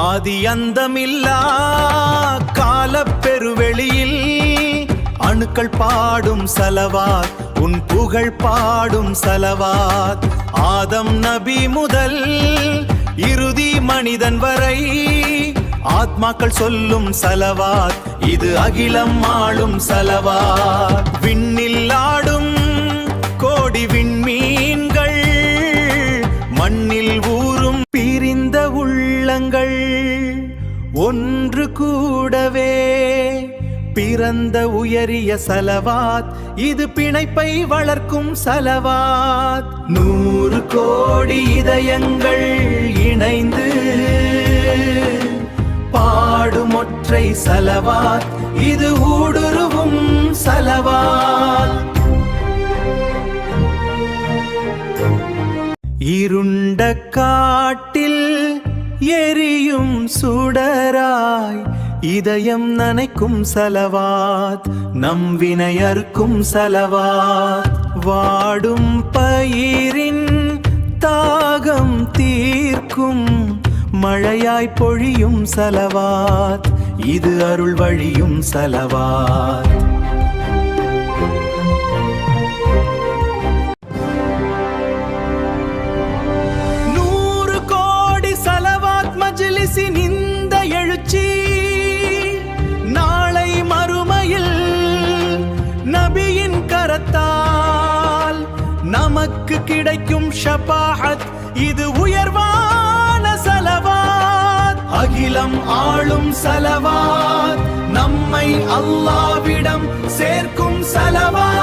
ஆதி அந்தமில்லா காலப் பெருவெளியில் அணுக்கள் பாடும் சலவாத், உன் புகழ் பாடும் சலவாத். ஆதம் நபி முதல் இறுதி மனிதன் வரை ஆத்மாக்கள் சொல்லும் சலவாத், இது அகிலம் ஆளும் சலவாத். விண்ணில் ஆடும் கோடி விண்மீன்கள், மண்ணில் ஊறும் பிரிந்த உள்ளங்கள் ஒன்று கூடவே பிறந்த உயரிய சலவாத், இது பிணைப்பை வளர்க்கும் சலவாத். 100 கோடி இதயங்கள் இணைந்து பாடும் ஒற்றை சலவாத், இது ஊடுருவும் சலவாத். இருண்ட காட்டில் எரியும் சுடராய் இதயம் நனைக்கும் சலவாத், நம் வினையறுக்கும் சலவாத். வாடும் பயிரின் தாகம் தீர்க்கும் மழையாய் பொழியும் சலவாத், இது அருள் வழியும் சலவாத். இந்த எழுச்சி நாளை மறுமையில் நபியின் கரத்தால் நமக்கு கிடைக்கும் ஷபாஅத், இது உயர்வான சலவாத். அகிலம் ஆளும் சலவாத், நம்மை அல்லாஹ்விடம் சேர்க்கும் சலவாத்.